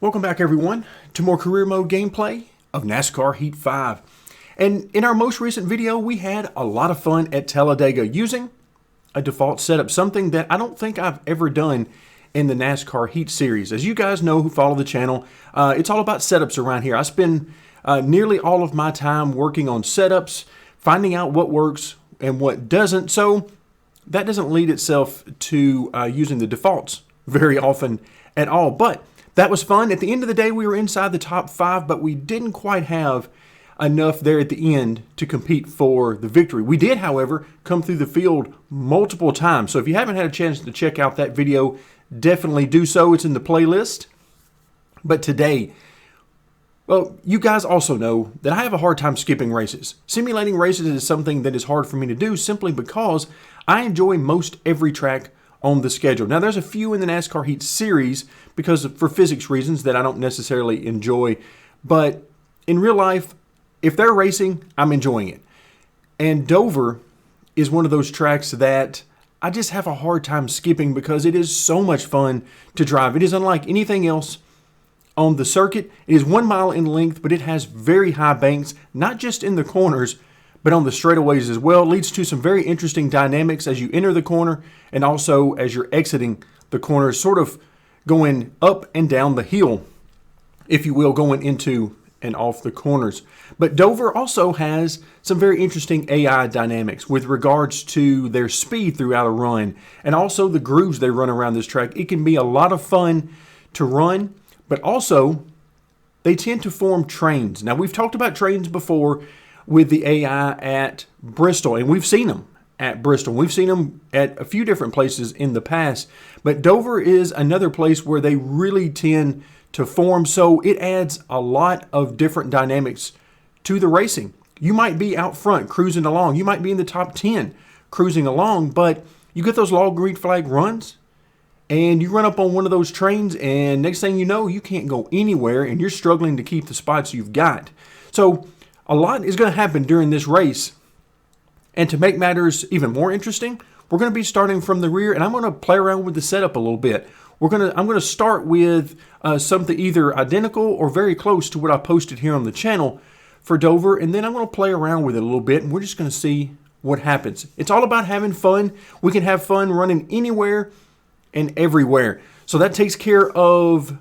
Welcome back everyone to more career mode gameplay of NASCAR Heat 5. And in our most recent video we had a lot of fun at Talladega using a default setup, something that I don't think I've ever done in the NASCAR Heat series. As you guys know who follow the channel, it's all about setups around here. I spend nearly all of my time working on setups, finding out what works and what doesn't, so that doesn't lead itself to using the defaults very often at all. But that was fun. At the end of the day, we were inside the top 5, but we didn't quite have enough there at the end to compete for the victory. We did, however, come through the field multiple times. So if you haven't had a chance to check out that video, definitely do so. It's in the playlist. But today, well, you guys also know that I have a hard time skipping races. Simulating races is something that is hard for me to do simply because I enjoy most every track on the schedule. Now, there's a few in the NASCAR Heat series because for physics reasons that I don't necessarily enjoy. But in real life, if they're racing, I'm enjoying it. And Dover is one of those tracks that I just have a hard time skipping because it is so much fun to drive. It is unlike anything else on the circuit. It is 1 mile in length, but it has very high banks, not just in the corners, but on the straightaways as well. It leads to some very interesting dynamics as you enter the corner and also as you're exiting the corner, sort of going up and down the hill, if you will, going into and off the corners. But Dover also has some very interesting AI dynamics with regards to their speed throughout a run and also the grooves they run around this track. It can be a lot of fun to run, but also they tend to form trains. Now, we've talked about trains before with the AI at Bristol, and we've seen them at Bristol. We've seen them at a few different places in the past, but Dover is another place where they really tend to form, so it adds a lot of different dynamics to the racing. You might be out front cruising along. You might be in the top 10 cruising along, but you get those long green flag runs, and you run up on one of those trains, and next thing you know, you can't go anywhere, and you're struggling to keep the spots you've got. So a lot is going to happen during this race, and to make matters even more interesting, we're going to be starting from the rear, and I'm going to play around with the setup a little bit. I'm going to start with something either identical or very close to what I posted here on the channel for Dover, and then I'm going to play around with it a little bit, and we're just going to see what happens. It's all about having fun. We can have fun running anywhere and everywhere. So that takes care of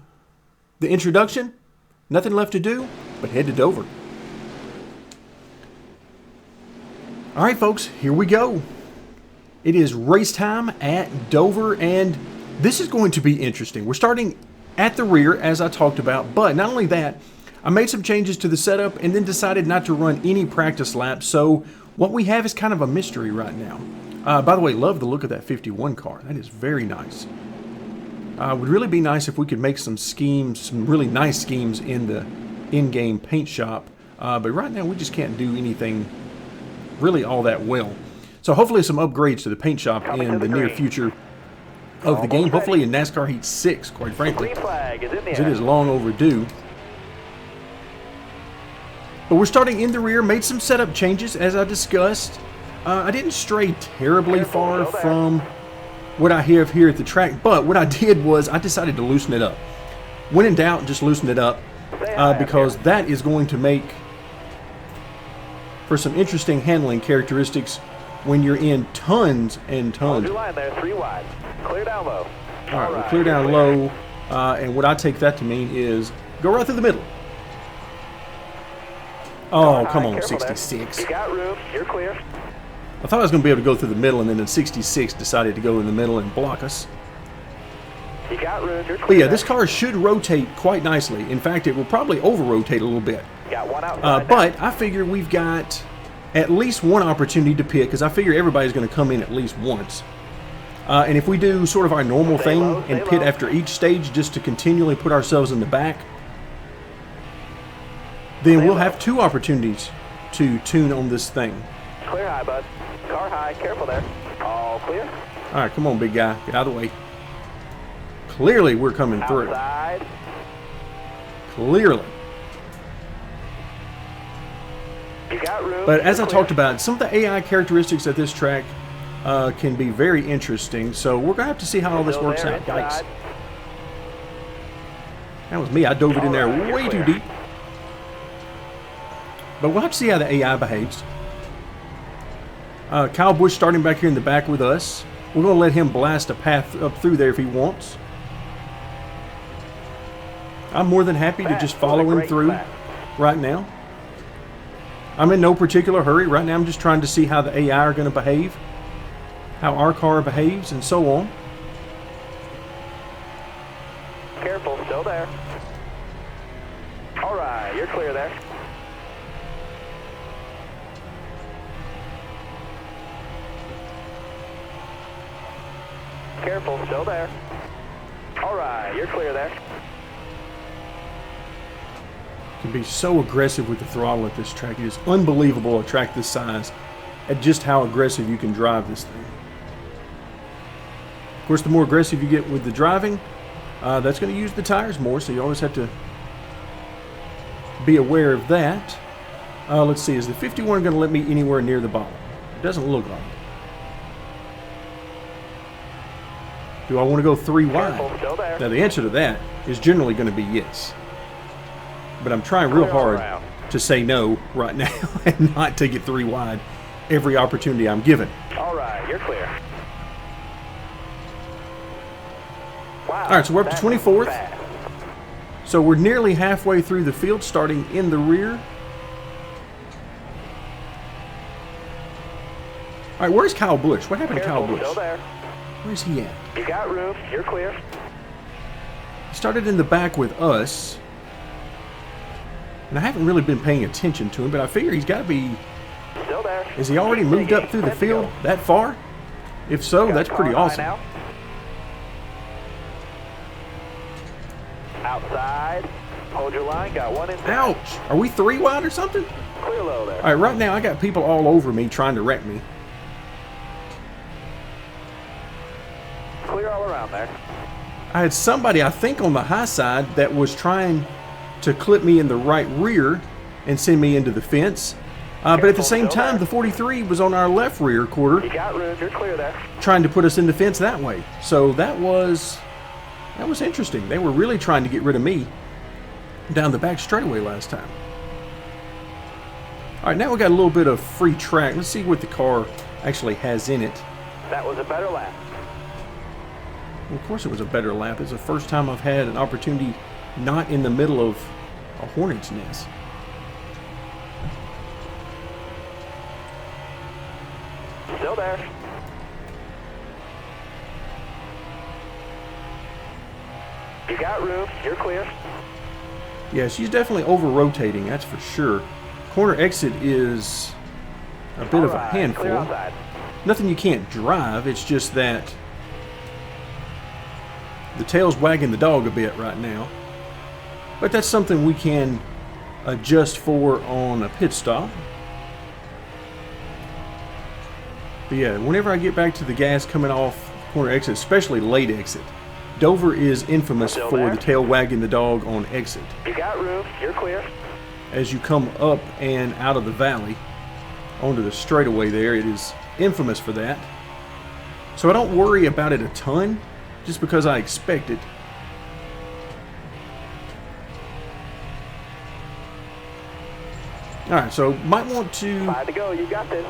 the introduction. Nothing left to do but head to Dover. All right, folks, here we go. It is race time at Dover, and this is going to be interesting. We're starting at the rear, as I talked about, but not only that, I made some changes to the setup and then decided not to run any practice laps, so what we have is kind of a mystery right now. By the way, love the look of that 51 car. That is very nice. Would really be nice if we could make some schemes, some really nice schemes in the in-game paint shop, but right now we just can't do anything really all that well. So hopefully some upgrades to the paint shop in the near future of the game. Hopefully in NASCAR Heat 6, quite frankly, because it is long overdue. But we're starting in the rear, made some setup changes as I discussed. I didn't stray terribly far from what I have here at the track, but what I did was I decided to loosen it up. When in doubt, just loosen it up because that is going to make for some interesting handling characteristics when you're in tons and tons. Hold your line there, 3 wide. Clear down low. All right, we'll clear down low, and what I take that to mean is go right through the middle. Oh, come on, 66. You got room, you're clear. I thought I was going to be able to go through the middle, and then the 66 decided to go in the middle and block us. You got room, you're clear. But yeah, this car should rotate quite nicely. In fact, it will probably over-rotate a little bit. Got one outside but I figure we've got at least one opportunity to pit, because I figure everybody's going to come in at least once. And if we do sort of our normal thing and pit after each stage just to continually put ourselves in the back, then we'll have 2 opportunities to tune on this thing. Clear high, bud. Car high, careful there. All clear. All right, come on, big guy. Get out of the way. Clearly, we're coming through. Outside. Clearly. You got room. But as I talked about, some of the AI characteristics at this track can be very interesting. So we're going to have to see how all this works out. Yikes. That was me. I dove it in there All right, way you're too clear. deep. But we'll have to see how the AI behaves. Kyle Busch starting back here in the back with us. We're going to let him blast a path up through there if he wants. I'm more than happy to just follow him through right now. I'm in no particular hurry. Right now I'm just trying to see how the AI are going to behave, how our car behaves, and so on. Careful, still there. All right, you're clear there. Careful, still there. All right, you're clear there. Can be so aggressive with the throttle at this track. It is unbelievable a track this size at just how aggressive you can drive this thing. Of course, the more aggressive you get with the driving, that's going to use the tires more, so you always have to be aware of that. Let's see, is the 51 going to let me anywhere near the bottom? It doesn't look like it. Do I want to go 3 wide? Careful, still there. Now, the answer to that is generally going to be yes. But I'm trying real Clear all hard around. to say no right now and not take it 3 wide every opportunity I'm given. All right, you're clear. Wow. All right, so we're up to that was 24th. fast. So we're nearly halfway through the field, starting in the rear. All right, where's Kyle Busch? What happened to Kyle Careful, Busch? still there. Where's he at? You got room. You're clear. He started in the back with us. And I haven't really been paying attention to him, but I figure he's got to be... Still there. Has he already Keep moved digging. up through the 10 to field go. that far? If so, Got that's car pretty high awesome. now. Outside. Hold your line. Got one inside. Ouch! Are we 3 wide or something? Clear low there. All right, right now I got people all over me trying to wreck me. Clear all around there. I had somebody, I think, on the high side that was trying to clip me in the right rear and send me into the fence. But at the same time, the 43 was on our left rear quarter You got room. You're clear there. trying to put us in the fence that way. So that was interesting. They were really trying to get rid of me down the back straightaway last time. All right, now we got a little bit of free track. Let's see what the car actually has in it. That was a better lap. Well, of course it was a better lap. It's the first time I've had an opportunity not in the middle of a hornet's nest. Still there. You got room. You're clear. Yeah, she's definitely over-rotating, that's for sure. Corner exit is a bit of a All right, clear handful. outside. Nothing you can't drive, it's just that the tail's wagging the dog a bit right now. But that's something we can adjust for on a pit stop. But yeah, whenever I get back to the gas coming off corner exit, especially late exit, Dover is infamous Still for there? the tail wagging the dog on exit. You got room. You're clear. As you come up and out of the valley onto the straightaway there, it is infamous for that. So I don't worry about it a ton, just because I expect it. Alright, so might want to 5 to go. You got this.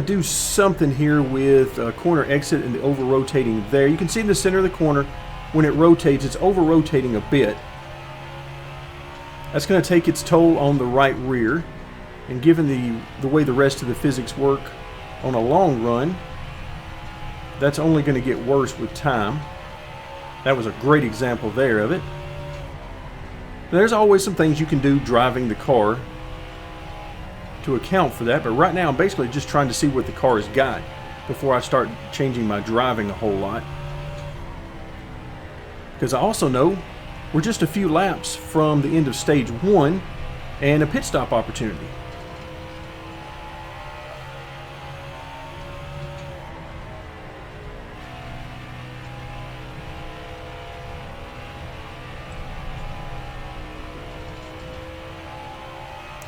do something here with corner exit and the over-rotating there. You can see in the center of the corner, when it rotates, it's over-rotating a bit. That's going to take its toll on the right rear. And given the way the rest of the physics work on a long run, that's only going to get worse with time. That was a great example there of it. There's always some things you can do driving the car to account for that, but right now I'm basically just trying to see what the car has got before I start changing my driving a whole lot. Because I also know we're just a few laps from the end of stage 1 and a pit stop opportunity.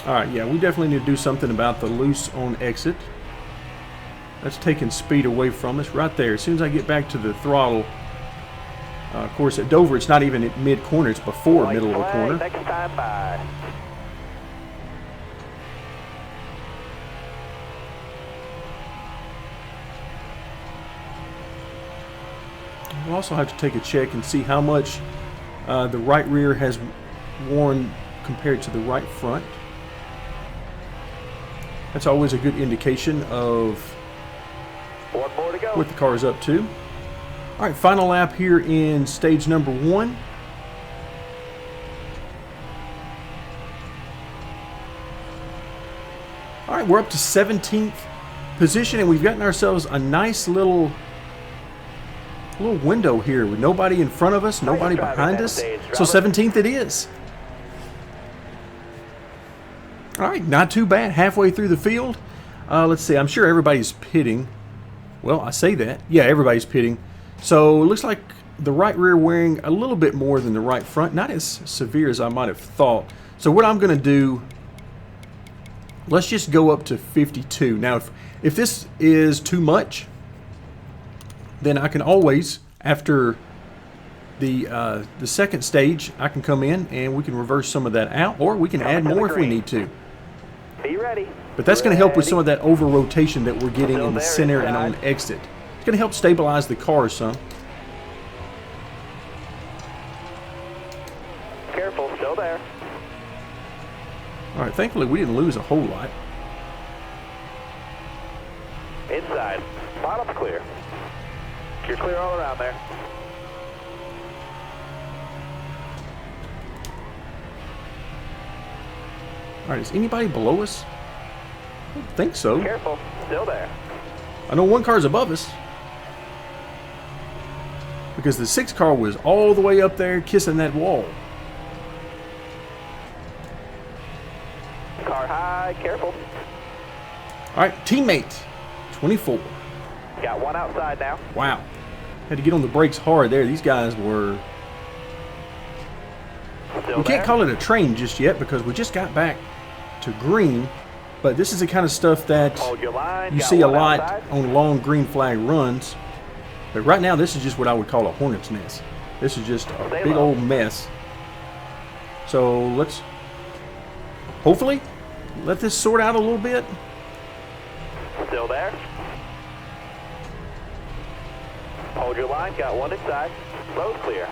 Alright, yeah, we definitely need to do something about the loose on exit. That's taking speed away from us right there. As soon as I get back to the throttle, Of course, at Dover, it's not even at mid-corner. It's before White middle of the flag, corner. Next time by. We'll also have to take a check and see how much the right rear has worn compared to the right front. That's always a good indication of One more to go. what the car is up to. All right, final lap here in stage number 1. All right, we're up to 17th position, and we've gotten ourselves a nice little window here with nobody in front of us, nobody behind us. So 17th it is. All right, not too bad. Halfway through the field. Let's see. I'm sure everybody's pitting. Well, I say that. Yeah, everybody's pitting. So it looks like the right rear wearing a little bit more than the right front. Not as severe as I might have thought. So what I'm going to do, let's just go up to 52. Now, if this is too much, then I can always, after the second stage, I can come in and we can reverse some of that out, or we can add more if we need to. Be ready. But that's going to help with some of that over rotation that we're getting in the center and on exit. It's going to help stabilize the car some. Careful, still there. All right, thankfully we didn't lose a whole lot. Inside. Bottom's clear. You're clear all around there. All right, is anybody below us? I don't think so. Careful, still there. I know one car's above us, because the 6 car was all the way up there kissing that wall. Car high, careful. All right, teammate, 24. Got one outside now. Wow. Had to get on the brakes hard there. These guys were... Still We can't there. call it a train just yet because we just got back to green, but this is the kind of stuff that Hold your line. you Got see a one lot outside. on long green flag runs. But right now, this is just what I would call a hornet's nest. This is just a Stay big low. old mess. So let's hopefully let this sort out a little bit. Still there. Hold your line. Got one inside. Slow's clear.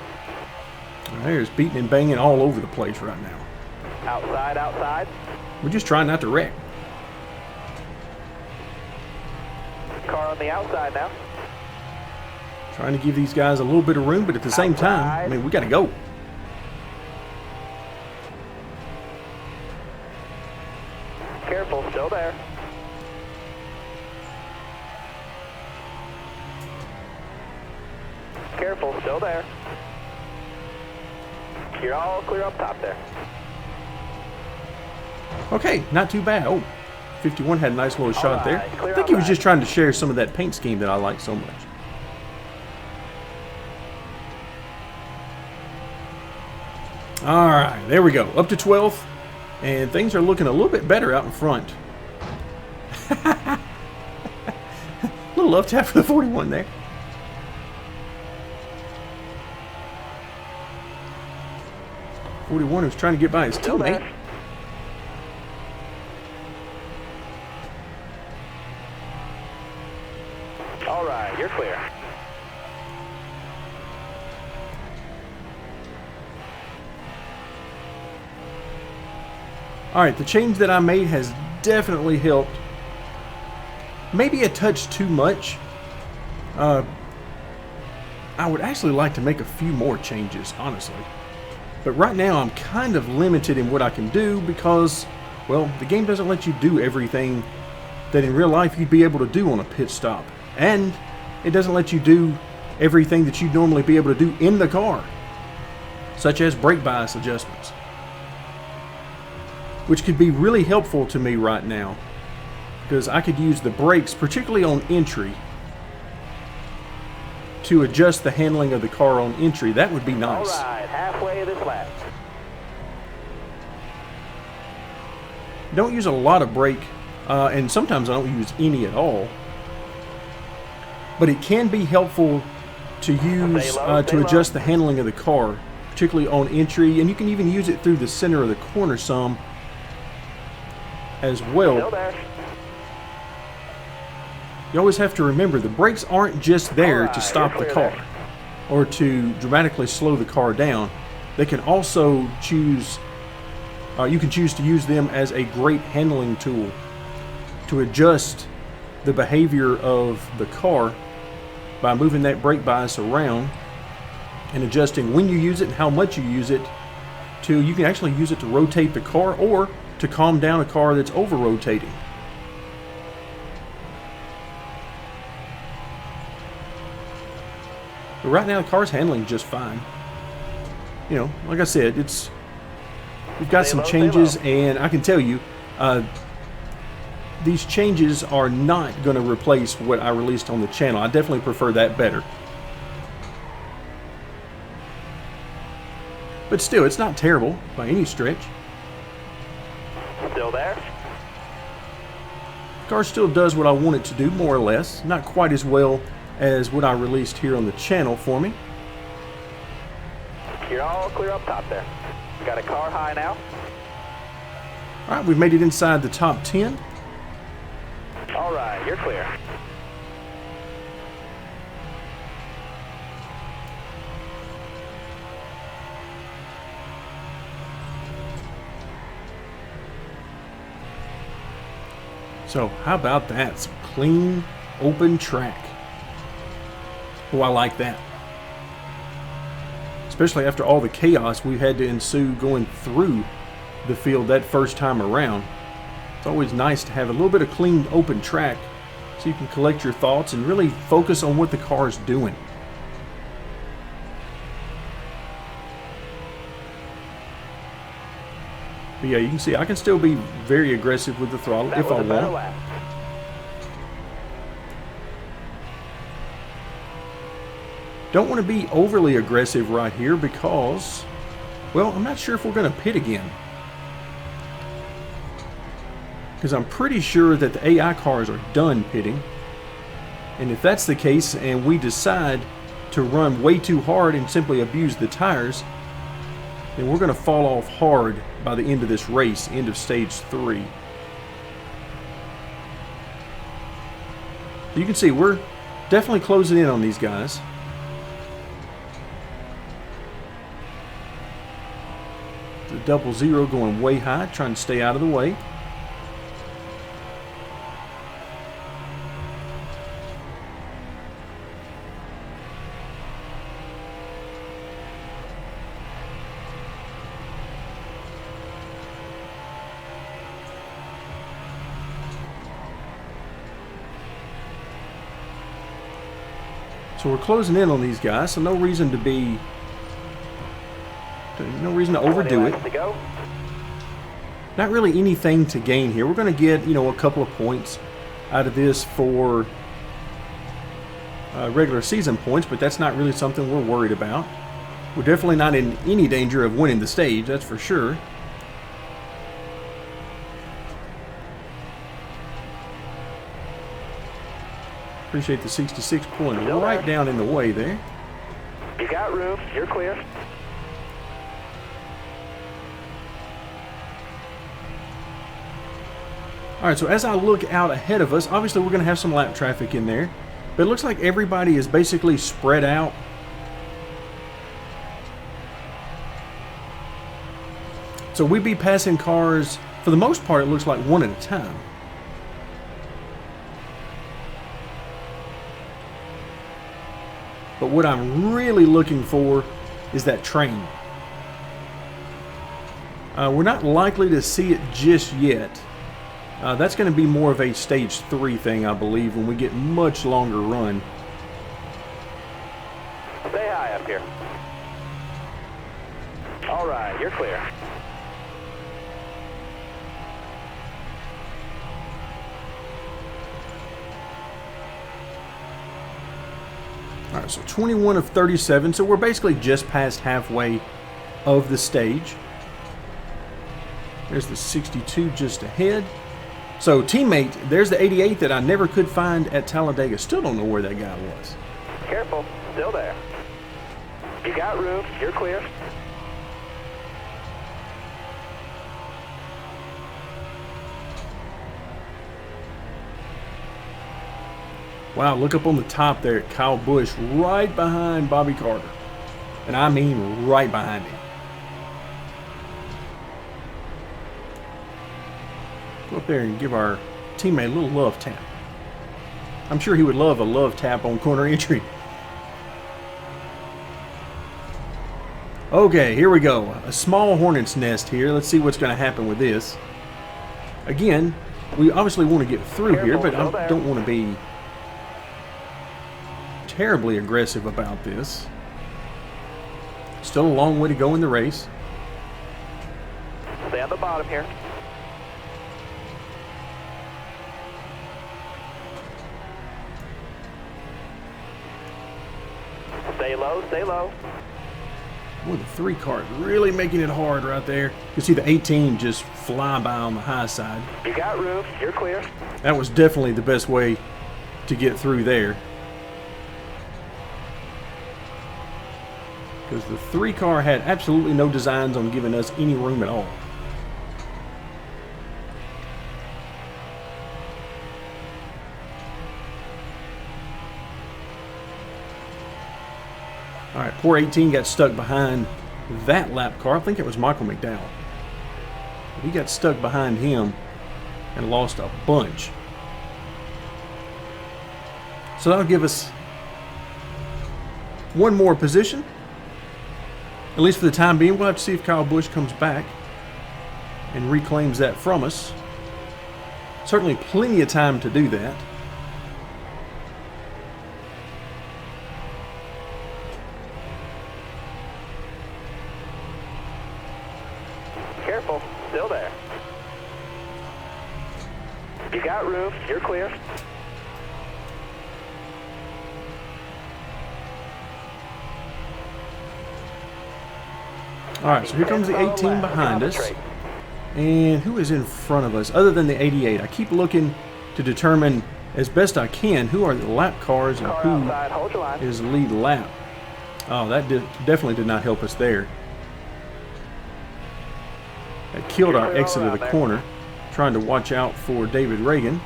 There's beating and banging all over the place right now. Outside, outside. We're just trying not to wreck. Car on the outside now. Trying to give these guys a little bit of room, but at the same time, I mean, we got to go. Careful, still there. Careful, still there. You're all clear up top there. Okay, not too bad. Oh, 51 had a nice little shot there. right, clear I think he was outside. just trying to share some of that paint scheme that I like so much. All right, there we go. Up to 12th, and things are looking a little bit better out in front. A little love tap for the 41 there. '41 who's trying to get by his Still teammate. there. All right, you're clear. All right, the change that I made has definitely helped. Maybe a touch too much. I would actually like to make a few more changes, honestly. But right now, I'm kind of limited in what I can do because, well, the game doesn't let you do everything that in real life you'd be able to do on a pit stop. And it doesn't let you do everything that you'd normally be able to do in the car, such as brake bias adjustments, which could be really helpful to me right now because I could use the brakes, particularly on entry, to adjust the handling of the car on entry. That would be nice. All right, halfway of this lap. Don't use a lot of brake, and sometimes I don't use any at all. But it can be helpful to use to adjust the handling of the car, particularly on entry, and you can even use it through the center of the corner some as well. You always have to remember the brakes aren't just there to stop the car or to dramatically slow the car down. They can also choose, you can choose to use them as a great handling tool to adjust the behavior of the car by moving that brake bias around and adjusting when you use it and how much you use it. You can actually use it to rotate the car or to calm down a car that's over rotating. But right now the car's handling just fine. You know, like I said, we've got some changes, and I can tell you these changes are not going to replace what I released on the channel. I definitely prefer that better. But still, it's not terrible by any stretch. Still there? The car still does what I want it to do, more or less. Not quite as well as what I released here on the channel for me. You're all clear up top there. Got a car high now. All right, we've made it inside the top 10. All right, you're clear. So how about that? Some clean, open track. Oh, I like that. Especially after all the chaos we had to ensue going through the field that first time around. It's always nice to have a little bit of clean, open track so you can collect your thoughts and really focus on what the car is doing. But yeah, you can see I can still be very aggressive with the throttle if I want. Don't want to be overly aggressive right here because, well, I'm not sure if we're going to pit again. Because I'm pretty sure that the AI cars are done pitting. And if that's the case and we decide to run way too hard and simply abuse the tires, then we're going to fall off hard by the end of this race, end of stage 3. You can see we're definitely closing in on these guys. The 00 going way high, trying to stay out of the way. So we're closing in on these guys, so no reason to overdo it. Not really anything to gain here. We're going to get, a couple of points out of this for regular season points, but that's not really something we're worried about. We're definitely not in any danger of winning the stage, that's for sure. Appreciate the 66 pulling right down in the way there. You got room. You're clear. All right, so as I look out ahead of us, obviously we're going to have some lap traffic in there, but it looks like everybody is basically spread out. So we'd be passing cars, for the most part, it looks like one at a time. But what I'm really looking for is that train. We're not likely to see it just yet. That's going to be more of a stage 3 thing, I believe, when we get much longer run. Stay high up here. All right, you're clear. All right, so 21 of 37, so we're basically just past halfway of the stage. There's the 62 just ahead. So teammate, there's the 88 that I never could find at Talladega. Still don't know where that guy was. Careful. still there. You got room, you're clear. Wow, look up on the top there at Kyle Busch, right behind Bobby Carter. And I mean right behind him. Go up there and give our teammate a little love tap. I'm sure he would love a love tap on corner entry. Okay, here we go. A small hornet's nest here. Let's see what's going to happen with this. Again, we obviously want to get through here, but I don't want to be terribly aggressive about this. Still a long way to go in the race. Stay on the bottom here. Stay low, stay low. Boy, the 3 car is really making it hard right there. You can see the 18 just fly by on the high side. You got room, you're clear. That was definitely the best way to get through there. Because the 3 car had absolutely no designs on giving us any room at all. All right, poor 18 got stuck behind that lap car. I think it was Michael McDowell. He got stuck behind him and lost a bunch. So that'll give us one more position. At least for the time being. We'll have to see if Kyle Busch comes back and reclaims that from us. Certainly plenty of time to do that. Careful, still there. You got room, you're clear. All right, so here comes the 18 behind us. And who is in front of us other than the 88? I keep looking to determine as best I can who are the lap cars and who is lead lap. Oh, that definitely did not help us there. That killed our exit of the corner. Trying to watch out for David Reagan.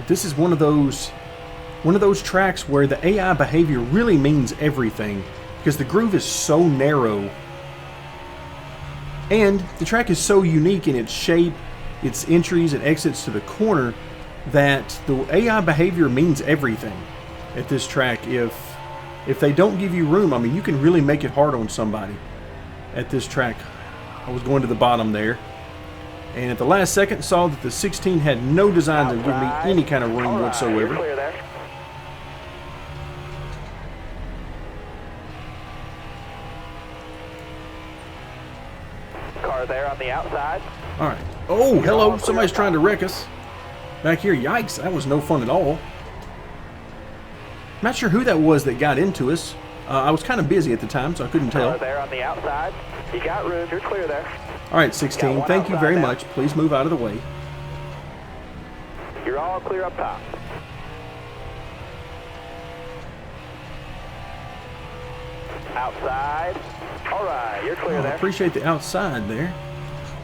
This is one of those tracks where the AI behavior really means everything, because the groove is so narrow and the track is so unique in its shape, its entries and exits to the corner, that the AI behavior means everything at this track. If they don't give you room, I mean, you can really make it hard on somebody at this track. I was going to the bottom there, and at the last second saw that the 16 had no design to give me any kind of room whatsoever. Car there on the outside. All right. Oh, hello. Somebody's trying to wreck us back here. Yikes. That was no fun at all. Not sure who that was that got into us. I was kind of busy at the time, so I couldn't tell. Car there on the outside. You got room. You're clear there. All right, 16. Thank you very much. Please move out of the way. You're all clear up top. Outside. All right, you're clear there. I appreciate the outside there.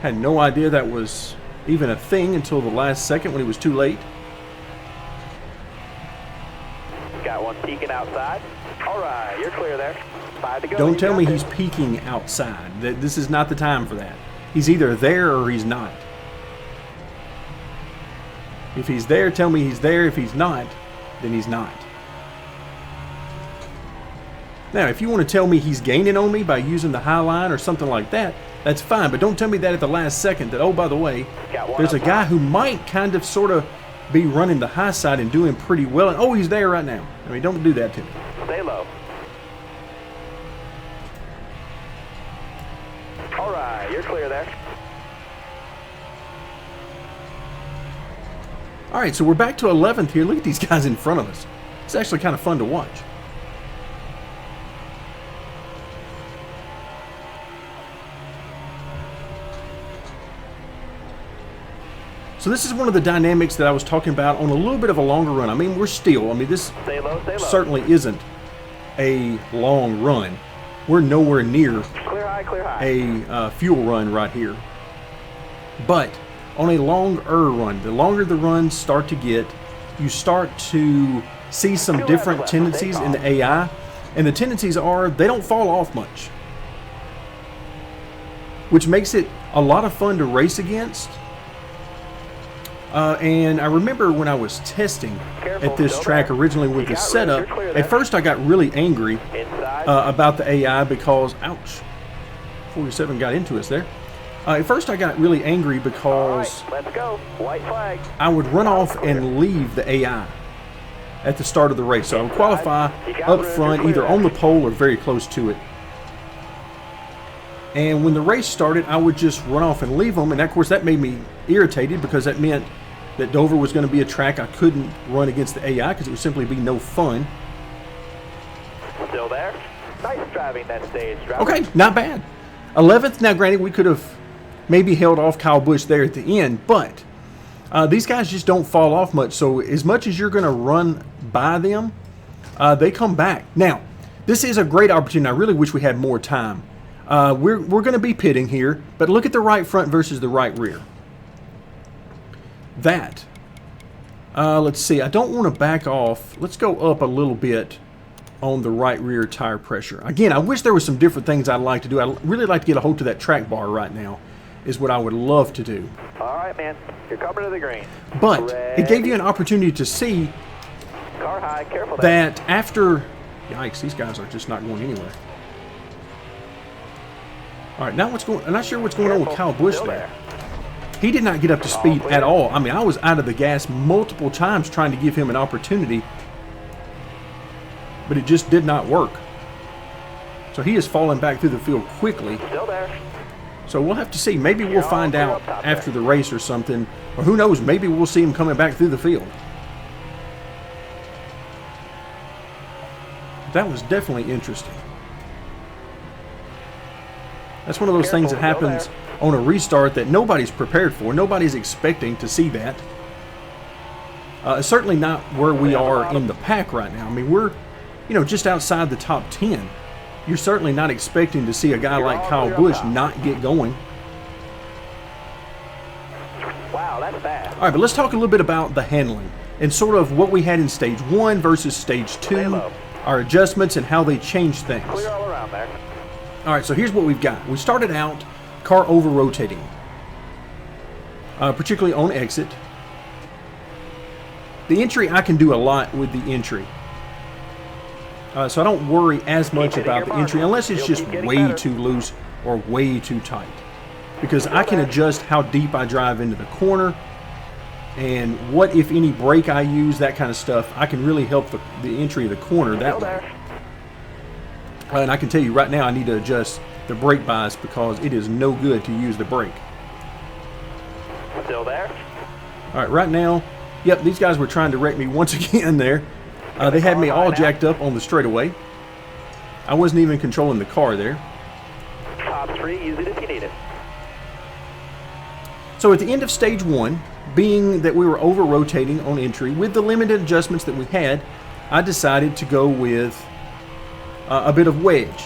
Had no idea that was even a thing until the last second when it was too late. Got one peeking outside. All right, you're clear there. 5 to go. Don't tell me he's peeking outside. This is not the time for that. He's either there or he's not. If he's there, tell me he's there. If he's not, then he's not. Now, if you want to tell me he's gaining on me by using the high line or something like that, that's fine. But don't tell me that at the last second that, oh, by the way, there's a guy who might kind of sort of be running the high side and doing pretty well. And, oh, he's there right now. I mean, don't do that to me. Stay low. All right, you're clear there. All right, so we're back to 11th here. Look at these guys in front of us. It's actually kind of fun to watch. So this is one of the dynamics that I was talking about on a little bit of a longer run. I mean, this Stay low, stay low. certainly isn't a long run. We're nowhere near Clear high. a fuel run right here. But on a longer run, the longer the runs start to get, you start to see some different tendencies in the AI. And the tendencies are they don't fall off much, which makes it a lot of fun to race against. And I remember when I was testing at this track originally with this setup, at first I got really angry about the AI because, ouch, 47 got into us there. At first I got really angry because Let's go. White flag. I would run off and leave the AI at the start of the race. So I would qualify up front, either on the pole or very close to it. And when the race started, I would just run off and leave them. And of course, that made me irritated because that meant that Dover was going to be a track I couldn't run against the AI because it would simply be no fun. Still there. Nice driving that stage, driver. Okay, not bad. 11th. Now, granted, we could have maybe held off Kyle Busch there at the end, but these guys just don't fall off much. So as much as you're going to run by them, they come back. Now, this is a great opportunity. I really wish we had more time. We're going to be pitting here, but look at the right front versus the right rear. That. Let's see. I don't want to back off. Let's go up a little bit on the right rear tire pressure. Again, I wish there was some different things I'd like to do. I'd really like to get a hold to that track bar right now is what I would love to do. All right, man. You're coming to the green. But it gave you an opportunity to see Car high. Careful there. that after... Yikes, these guys are just not going anywhere. All right, now I'm not sure what's going on with Kyle Busch Still there. He did not get up to speed at all. I mean, I was out of the gas multiple times trying to give him an opportunity, but it just did not work. So he is falling back through the field quickly. Still there. So we'll have to see. Maybe we'll find out after the race or something. Or who knows, maybe we'll see him coming back through the field. That was definitely interesting. That's one of those things that happens on a restart that nobody's prepared for. Nobody's expecting to see that. Certainly not where we are in the pack right now. I mean, we're, just outside the top 10. You're certainly not expecting to see a guy like Kyle Busch not get going. Wow, that's fast. All right, but let's talk a little bit about the handling and sort of what we had in stage 1 versus stage 2, our adjustments and how they changed things. Clear all around there. All right, so here's what we've got. We started out car over-rotating, particularly on exit. The entry, I can do a lot with the entry. So I don't worry as much about the entry unless it's just way too loose or way too tight. Because I can adjust how deep I drive into the corner and what, if any, brake I use, that kind of stuff. I can really help the entry of the corner that way. And I can tell you right now I need to adjust the brake bias because it is no good to use the brake. Still there. All right, right now, yep, these guys were trying to wreck me once again there. They had me all jacked up on the straightaway. I wasn't even controlling the car there. Top 3, use it if you need it. So at the end of stage 1, being that we were over-rotating on entry, with the limited adjustments that we had, I decided to go with a bit of wedge.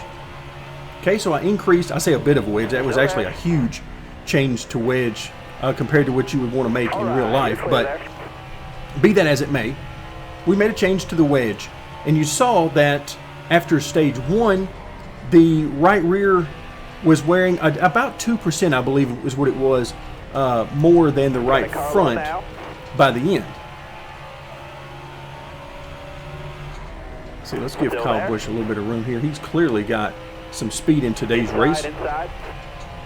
Okay, so I increased, I say a bit of wedge, that was actually a huge change to wedge compared to what you would want to make in real life, but be that as it may, we made a change to the wedge, and you saw that after stage 1, the right rear was wearing about 2%, I believe was what it was, more than the right front by the end. See, let's give Kyle Busch a little bit of room here. He's clearly got some speed in today's race,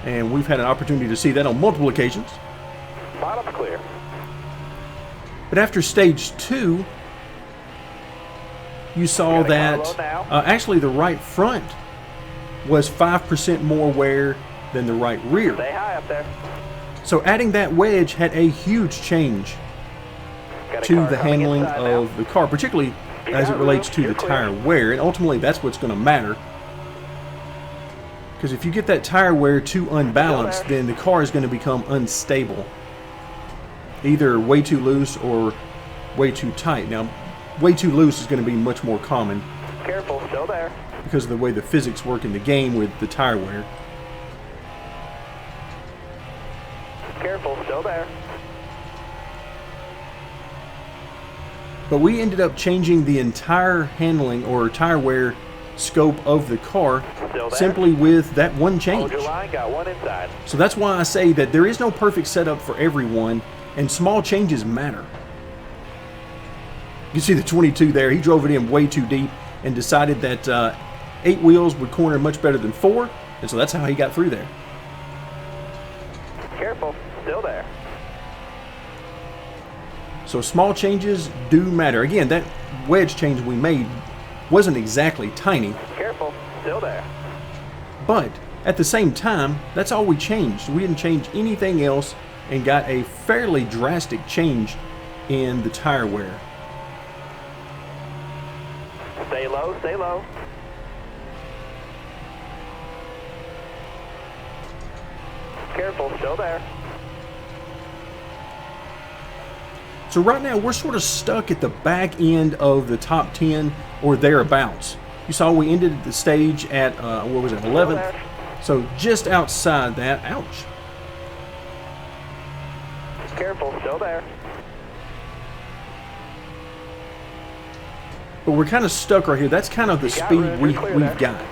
and we've had an opportunity to see that on multiple occasions. Bottom's clear. But after stage 2, you saw that actually the right front was 5% more wear than the right rear. Stay high up there. So adding that wedge had a huge change to the handling of the car, particularly as it relates to the tire wear, and ultimately that's what's going to matter. Because if you get that tire wear too unbalanced, then the car is going to become unstable. Either way too loose or way too tight. Now, way too loose is going to be much more common. Careful, still there. Because of the way the physics work in the game with the tire wear. Careful, still there. But we ended up changing the entire handling or tire wear scope of the car simply with that one change. Hold your line, got one inside. So that's why I say that there is no perfect setup for everyone, and small changes matter. You see the 22 there, he drove it in way too deep and decided that 8 wheels would corner much better than 4, and so that's how he got through there. Careful, still there. So small changes do matter. Again, that wedge change we made wasn't exactly tiny. Careful, still there. But at the same time, that's all we changed. We didn't change anything else and got a fairly drastic change in the tire wear. Stay low, stay low. Careful, still there. So right now we're sort of stuck at the back end of the top 10 or thereabouts. You saw we ended the stage at, what was it, 11th? So just outside that. Ouch. Careful, still there. But we're kind of stuck right here. That's kind of the speed we've got.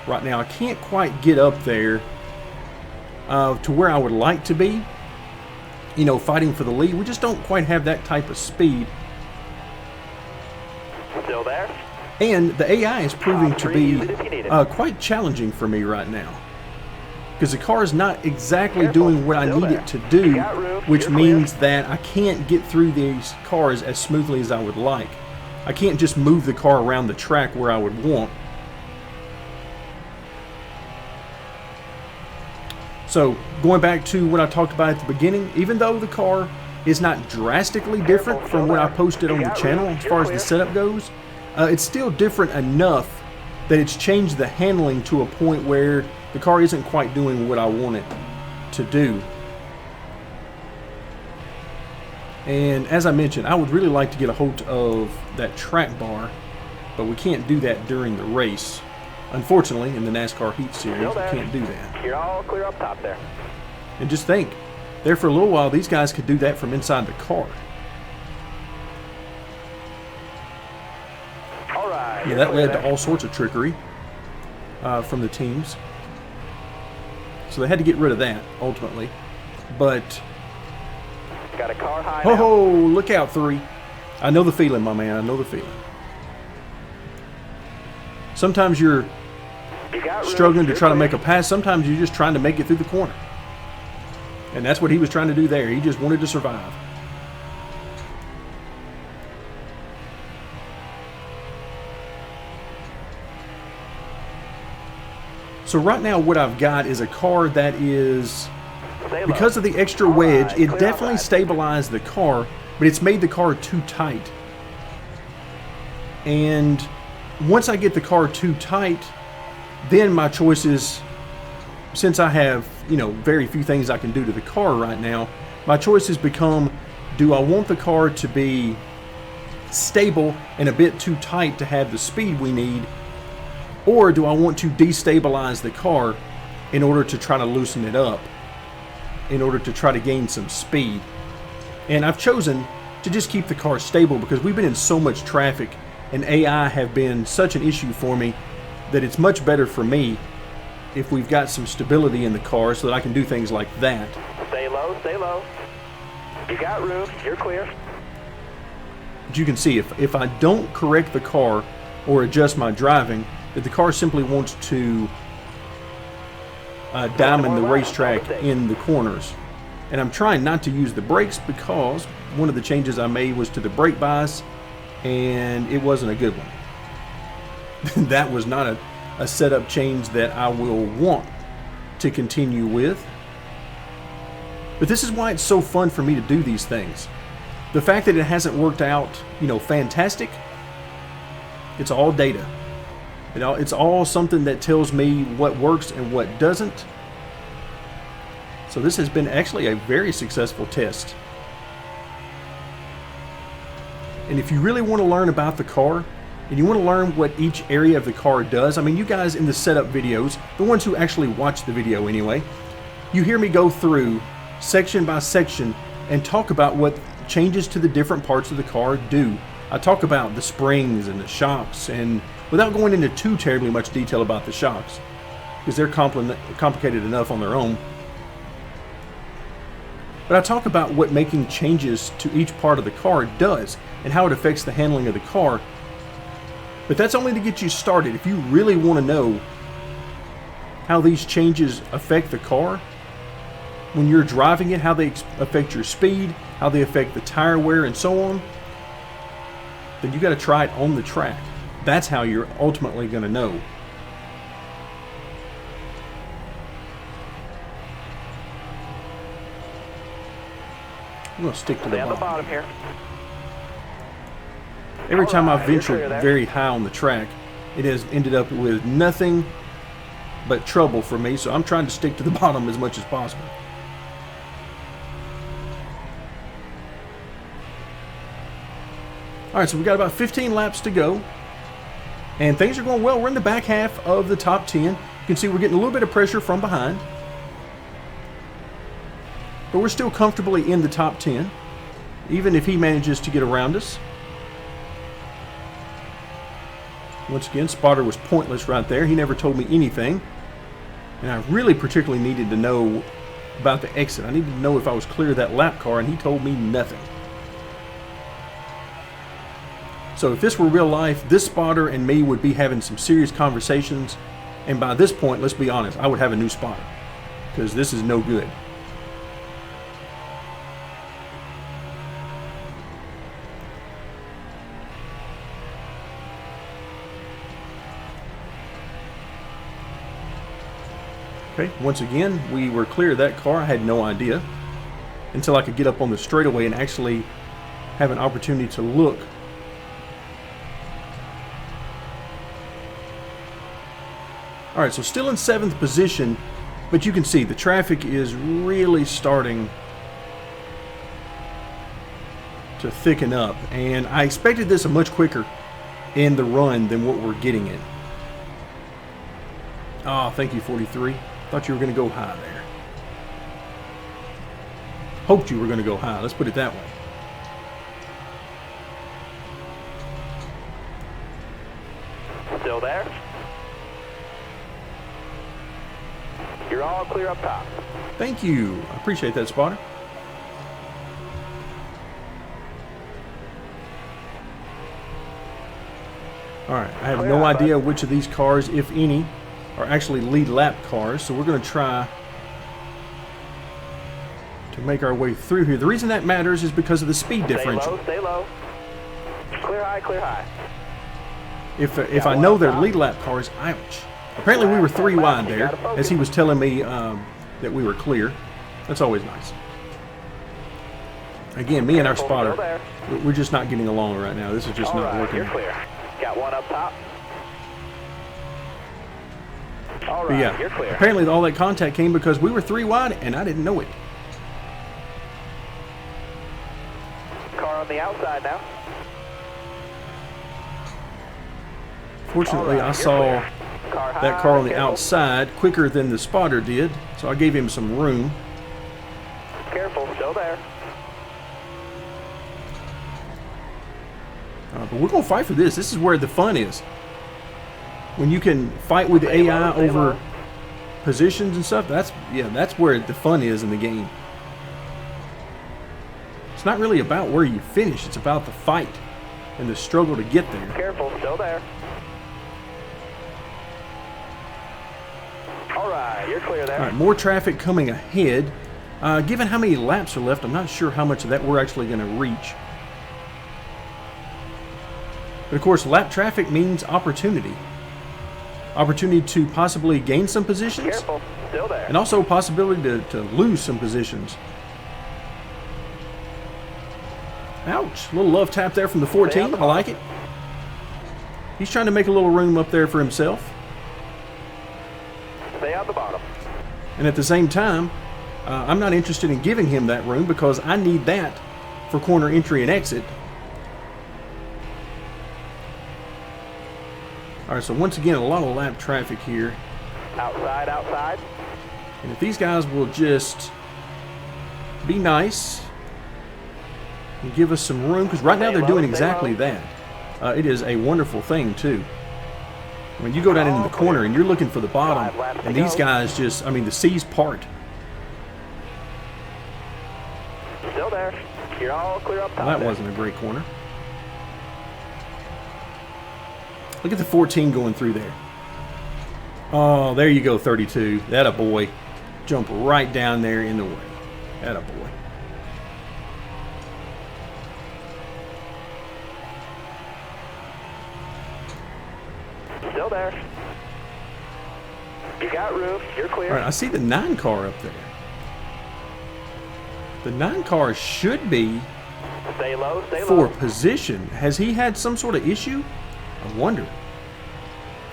Right now I can't quite get up there to where I would like to be. You know, fighting for the lead. We just don't quite have that type of speed. Still there. And the AI is proving to be quite challenging for me right now. Because the car is not exactly doing what I need it to do, which means that I can't get through these cars as smoothly as I would like. I can't just move the car around the track where I would want. So, going back to what I talked about at the beginning, even though the car is not drastically different from what I posted on the channel as far as the setup goes, it's still different enough that it's changed the handling to a point where the car isn't quite doing what I want it to do. And as I mentioned, I would really like to get a hold of that track bar, but we can't do that during the race. Unfortunately, in the NASCAR Heat Series, we can't do that. You're all clear up top there. And just think, there for a little while, these guys could do that from inside the car. All right. Yeah, that led to all sorts of trickery from the teams. So they had to get rid of that, ultimately. But, got a car high ho now. ho, look out, 3. I know the feeling, my man, I know the feeling. Sometimes you're struggling to try to make a pass. Sometimes you're just trying to make it through the corner. And that's what he was trying to do there. He just wanted to survive. So right now what I've got is a car that is, because of the extra wedge, it definitely stabilized the car, but it's made the car too tight. And once I get the car too tight, then my choices, since I have, you know, very few things I can do to the car right now, my choices become, do I want the car to be stable and a bit too tight to have the speed we need, or do I want to destabilize the car in order to try to loosen it up, in order to try to gain some speed? And I've chosen to just keep the car stable because we've been in so much traffic and AI have been such an issue for me that it's much better for me if we've got some stability in the car so that I can do things like that. Stay low, stay low. You got room, you're clear. But you can see if I don't correct the car or adjust my driving, that the car simply wants to diamond the racetrack in the corners. And I'm trying not to use the brakes because one of the changes I made was to the brake bias, and it wasn't a good one. That was not a setup change that I will want to continue with. But this is why it's so fun for me to do these things. The fact that it hasn't worked out, fantastic, it's all data. It's all something that tells me what works and what doesn't. So this has been actually a very successful test. And if you really want to learn about the car, and you want to learn what each area of the car does, I mean, you guys in the setup videos, the ones who actually watch the video anyway, you hear me go through section by section and talk about what changes to the different parts of the car do. I talk about the springs and the shocks, and without going into too terribly much detail about the shocks, because they're complicated enough on their own. But I talk about what making changes to each part of the car does and how it affects the handling of the car. But that's only to get you started. If you really want to know how these changes affect the car, when you're driving it, how they affect your speed, how they affect the tire wear and so on, then you got to try it on the track. That's how you're ultimately going to know. I'm going to stick to the bottom here. Every time I've ventured very high on the track, it has ended up with nothing but trouble for me, so I'm trying to stick to the bottom as much as possible. Alright, so we've got about 15 laps to go, and things are going well. We're in the back half of the top 10. You can see we're getting a little bit of pressure from behind, but we're still comfortably in the top 10, even if he manages to get around us. Once again, spotter was pointless right there. He never told me anything. And I really particularly needed to know about the exit. I needed to know if I was clear of that lap car, and he told me nothing. So if this were real life, this spotter and me would be having some serious conversations. And by this point, let's be honest, I would have a new spotter, because this is no good. Okay, once again, we were clear of that car. I had no idea until I could get up on the straightaway and actually have an opportunity to look. All right, so still in 7th position, but you can see the traffic is really starting to thicken up, and I expected this a much quicker in the run than what we're getting in. Oh, thank you, 43. Thought you were going to go high there. Hoped you were going to go high. Let's put it that way. Still there? You're all clear up top. Thank you. I appreciate that, spotter. All right. I have no idea which of these cars, if any, are actually lead lap cars, so we're going to try to make our way through here. The reason that matters is because of the speed differential. Stay low. Clear high, clear high. If I know they're lead lap cars, ouch. Apparently we were 3 wide there, as he was telling me that we were clear. That's always nice. Again, me and our spotter, we're just not getting along right now. This is just not working. You're clear. Got one up top. All But right, yeah, you're clear. apparently all that contact came because we were 3 wide and I didn't know it. Car on the outside now. Fortunately, I saw that car on the outside quicker than the spotter did, so I gave him some room. Careful, still there. But we're going to fight for this. This is where the fun is. When you can fight with the AI over positions and stuff, that's where the fun is in the game. It's not really about where you finish, it's about the fight and the struggle to get there. Careful, still there. All right, you're clear there. All right, more traffic coming ahead. Given how many laps are left, I'm not sure how much of that we're actually going to reach. But of course, lap traffic means opportunity. Opportunity to possibly gain some positions. Careful, still there. And also a possibility to lose some positions. Ouch. A little love tap there from the 14. I like it. He's trying to make a little room up there for himself. Stay on the bottom. And at the same time, I'm not interested in giving him that room because I need that for corner entry and exit. All right, so once again, a lot of lap traffic here. Outside, outside. And if these guys will just be nice and give us some room, because right now they're doing exactly that. It is a wonderful thing, too. I mean, you go down into the corner and you're looking for the bottom, and these guys just, I mean, the seas part. Still there. You're all clear up top. Well, that wasn't a great corner. Look at the 14 going through there. Oh, there you go, 32. That a boy. Jump right down there in the way. That a boy. Still there. You got room. You're clear. All right, I see the 9 car up there. The 9 car should be Stay low, stay for low. position. Has he had some sort of issue? I wonder.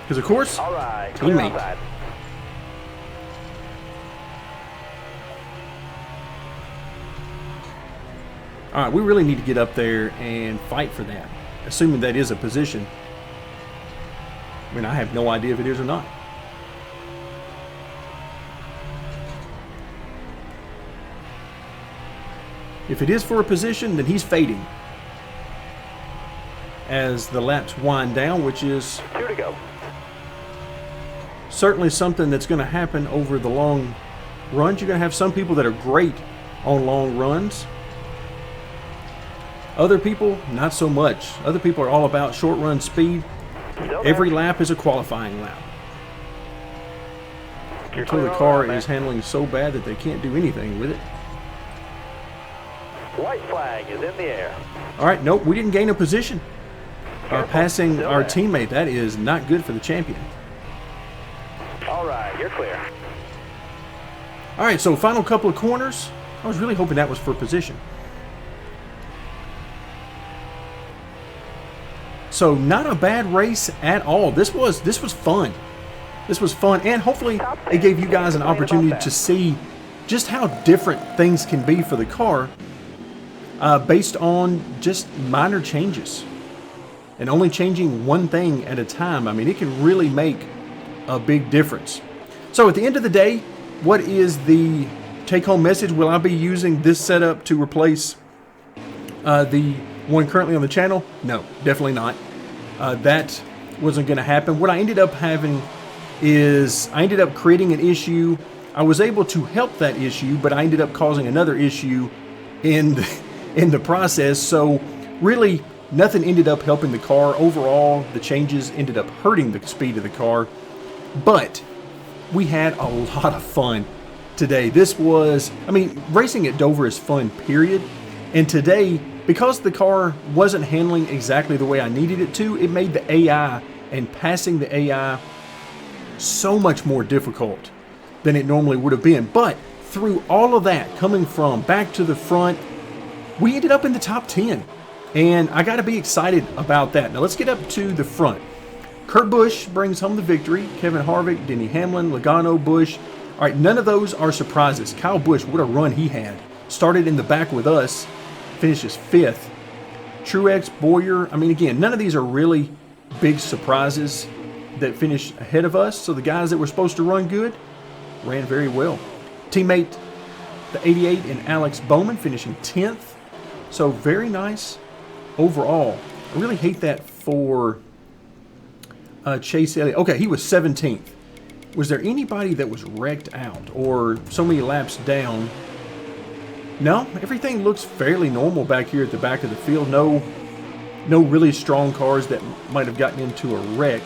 Because, of course, All right. Clear teammate. outside. All right, we really need to get up there and fight for that, assuming that is a position. I mean, I have no idea if it is or not. If it is for a position, then he's fading as the laps wind down, which is 2 to go. certainly something that's going to happen over the long runs. You're going to have some people that are great on long runs. Other people, not so much. Other people are all about short run speed. Still there. Every lap is a qualifying lap. You're Until clear the all car around, man. is handling so bad that they can't do anything with it. White flag is in the air. All right, nope, we didn't gain a position. Careful, Passing still our there. teammate, that is not good for the champion. All right, you're clear. All right, so final couple of corners. I was really hoping that was for position. So not a bad race at all. This was fun. This was fun, and hopefully it gave you guys an opportunity to see just how different things can be for the car based on just minor changes and only changing one thing at a time. I mean, it can really make a big difference. So at the end of the day, what is the take-home message? Will I be using this setup to replace the one currently on the channel? No, definitely not. That wasn't going to happen. What I ended up having is I ended up creating an issue. I was able to help that issue, but I ended up causing another issue in the process. So really, nothing ended up helping the car. Overall, the changes ended up hurting the speed of the car. But we had a lot of fun today. This was, I mean, racing at Dover is fun, period. And today, because the car wasn't handling exactly the way I needed it to, it made the AI and passing the AI so much more difficult than it normally would have been. But through all of that, coming from back to the front, we ended up in the top 10. And I got to be excited about that. Now let's get up to the front. Kurt Busch brings home the victory. Kevin Harvick, Denny Hamlin, Logano, Busch. All right, none of those are surprises. Kyle Busch, what a run he had. Started in the back with us, finishes 5th. Truex, Boyer, I mean, again, none of these are really big surprises that finished ahead of us. So the guys that were supposed to run good ran very well. Teammate, the 88, and Alex Bowman finishing 10th. So very nice overall. I really hate that for Chase Elliott. Okay, he was 17th. Was there anybody that was wrecked out or so many laps down? No, everything looks fairly normal back here at the back of the field. No really strong cars that might have gotten into a wreck.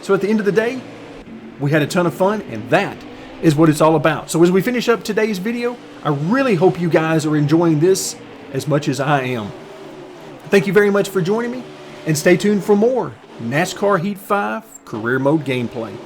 So at the end of the day, we had a ton of fun, and that is what it's all about. So as we finish up today's video, I really hope you guys are enjoying this as much as I am. Thank you very much for joining me, and stay tuned for more NASCAR Heat 5 Career Mode gameplay.